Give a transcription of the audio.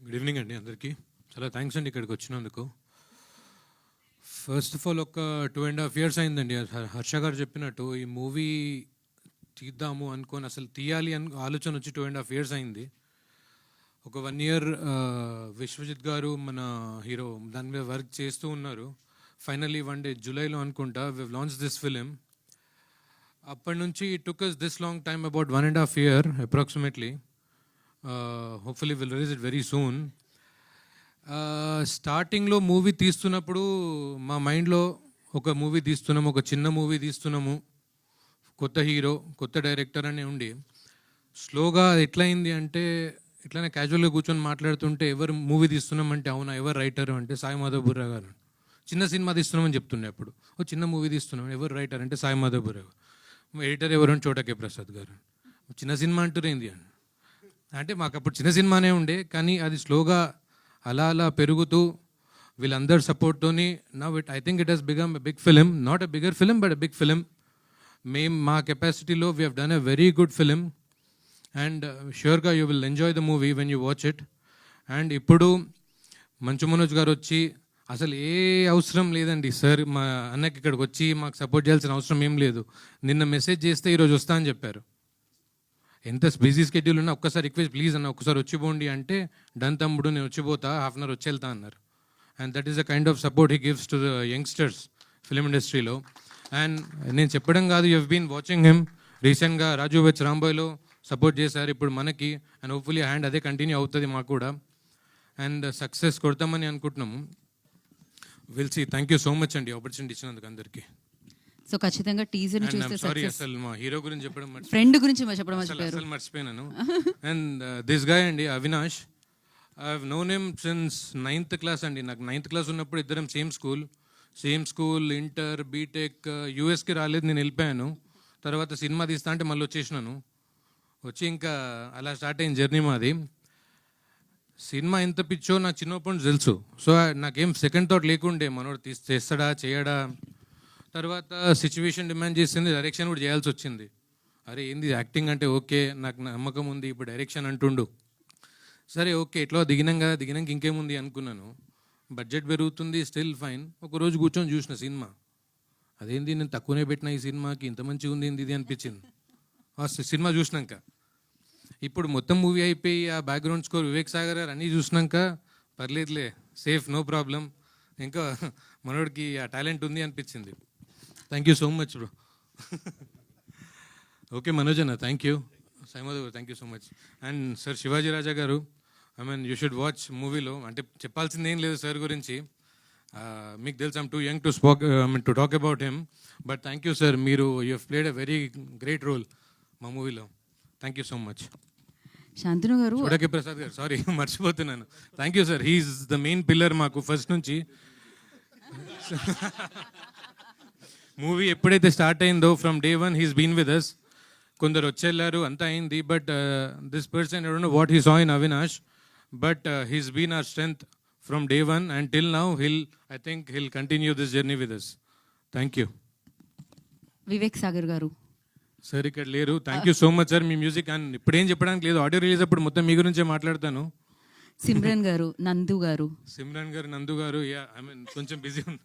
Good evening అండి అందరికీ. చాలా థ్యాంక్స్ అండి ఇక్కడికి వచ్చినందుకు. ఫస్ట్ ఆఫ్ ఆల్ ఒక 2.5 years అయిందండి. హర్ష గారు చెప్పినట్టు ఈ మూవీ తీద్దాము అనుకొని అసలు తీయాలి అని ఆలోచన వచ్చి 2.5 years అయింది. ఒక 1 year విశ్వజిత్ గారు మన హీరో దాని మీద వర్క్ చేస్తూ ఉన్నారు. ఫైనలీ వన్ డే జూలైలో అనుకుంటా వి లాంచ్ దిస్ ఫిలిం. అప్పటి నుంచి it took us this long time, about 1.5 year approximately. Hopefully will release it very soon. స్టార్టింగ్లో మూవీ తీస్తున్నప్పుడు మా మైండ్లో ఒక మూవీ తీస్తున్నాము, ఒక చిన్న మూవీ తీస్తున్నాము, కొత్త హీరో కొత్త డైరెక్టర్ అని ఉండి, స్లోగా ఎట్లయింది అంటే ఇట్లానే క్యాజువల్గా కూర్చొని మాట్లాడుతుంటే ఎవరు మూవీ తీస్తున్నామంటే అవునా ఎవరు రైటర్ అంటే సాయి మాధవ్ బుర్రా గారు. చిన్న సినిమా తీస్తున్నామని చెప్తుండే అప్పుడు, ఓ చిన్న మూవీ తీస్తున్నాం ఎవరు రైటర్ అంటే సాయి మాధవ్ బుర్రా గారు. ఎడిటర్ ఎవరు అంటే చోటకే ప్రసాద్ గారు. చిన్న సినిమా అంటురేంది అని అంటే మాకు అప్పుడు చిన్న సినిమానే ఉండే, కానీ అది స్లోగా అలా అలా పెరుగుతూ వీళ్ళందరి సపోర్ట్తోని now it I think it he's become a big film. Not a bigger film but a big film. మేము మా కెపాసిటీలో we have done a very good film and ష్యూర్గా you will enjoy the movie when you watch it. And ఇప్పుడు మంచు మనోజ్ గారు వచ్చి అసలు ఏ అవసరం లేదండి సార్, మా అన్నకి ఇక్కడికి వచ్చి మాకు సపోర్ట్ చేయాల్సిన అవసరం ఏం లేదు, నిన్న మెసేజ్ చేస్తే ఈరోజు వస్తా అని చెప్పారు. ఎంత బిజీ స్కెడ్యూల్ ఉన్నా ఒక్కసారి రిక్వెస్ట్ ప్లీజ్ అన్న ఒక్కసారి వచ్చిపోండి అంటే డన్ తమ్ముడు నేను వచ్చిపోతా, ½ hour వచ్చి వెళ్తా అన్నారు. And that is the kind of support he gives to the youngsters film ఇండస్ట్రీలో. అండ్ నేను చెప్పడం కాదు, you have been watching him. రీసెంట్గా రాజు వెచ్ రాంబాయ్లో సపోర్ట్ చేశారు, ఇప్పుడు మనకి. అండ్ హోప్ఫుల్లీ హ్యాండ్ అదే కంటిన్యూ అవుతుంది మాకు కూడా. అండ్ సక్సెస్ కొడతామని అనుకుంటున్నాము. Will see. Thank you so much అండి ఆపర్చునిటీ ఇచ్చినందుకు అందరికీ. సో ఖచ్చితంగా టీజర్ ని చూస్తే సారీ అసలు మా హీరో గురించి చెప్పడం ఫ్రెండ్ గురించి చెప్పడం మర్చిపోయారు. అసలు మర్చిపోయాను. అండ్ దిస్ గాయ్ అండి Avinash, I have known him since 9th class అండి. నాకు 9th class ఉన్నప్పుడు ఇద్దరం సేమ్ స్కూల్, ఇంటర్, బీటెక్. యూఎస్కి రాలేదు, నేను వెళ్ళిపోయాను. తర్వాత సినిమా తీస్తా అంటే మళ్ళీ వచ్చేసినాను. వచ్చి ఇంకా అలా స్టార్ట్ అయిన జర్నీ మాది. సినిమా ఎంత పిచ్చో నాకు చిన్నప్పటి నుంచి తెలుసు. సో నాకేం సెకండ్ థాట్ లేకుండే మనోడు చేస్తాడా చేయడా. తర్వాత సిచ్యువేషన్ డిమాండ్ చేసింది, డైరెక్షన్ కూడా చేయాల్సి వచ్చింది. అరే ఏంది యాక్టింగ్ అంటే ఓకే నాకు నమ్మకం ఉంది, ఇప్పుడు డైరెక్షన్ అంటుండు. సరే ఓకే ఎట్లా దిగినాక ఇంకేముంది అనుకున్నాను. బడ్జెట్ పెరుగుతుంది, స్టిల్ ఫైన్. ఒకరోజు కూర్చొని చూసిన సినిమా, అదేంది నేను తక్కువనే పెట్టిన ఈ సినిమాకి, ఇంత మంచిగా ఉంది ఇది అనిపించింది సినిమా చూసినాక. ఇప్పుడు మొత్తం మూవీ అయిపోయి ఆ బ్యాక్గ్రౌండ్ స్కోర్ వివేక్ సాగర్ గారు అన్నీ చూసినాక పర్లేదులే సేఫ్ నో ప్రాబ్లం, ఇంకా మనోడికి ఆ టాలెంట్ ఉంది అనిపించింది. Thank you so much bro. Okay Manoj అన్న థ్యాంక్ యూ. సాయిమాధవ్ గారు thank you so much. And sir Shivaji Raja గారు, I mean you should watch మూవీలో. అంటే చెప్పాల్సింది ఏం లేదు సార్ గురించి, మీకు తెలుసు I'm too young to talk about him. But thank you sir, మీరు you have played a very great role మా మూవీలో. Thank you so much. Shantanu గారు, చూడకే ప్రసాద్ గారు, sorry మర్చిపోతున్నాను. Thank you sir, he's the main pillar మాకు ఫస్ట్ నుంచి. Movie ఎప్పుడైతే start అయిందో from day 1 he's been with us. కొందరు వచ్చేళ్ళారు అంతా అయింది, but this person I don't know what he saw in Avinash, but he's been our strength from day 1 and till now. I think he'll continue this journey with us. Thank you. Vivek Sagar గారు sir ఇక్కడ లేరు. Thank you so much sir. Me music and ఇప్పుడేం చెప్పడానికి లేదు, audio release అప్పుడు మొత్తం మీ గురించే మాట్లాడతాను. సిమ్రన్ గారు, నందు గారు, నందు గారు, ఐ మీన్ కొంచెం బిజీ ఉంది.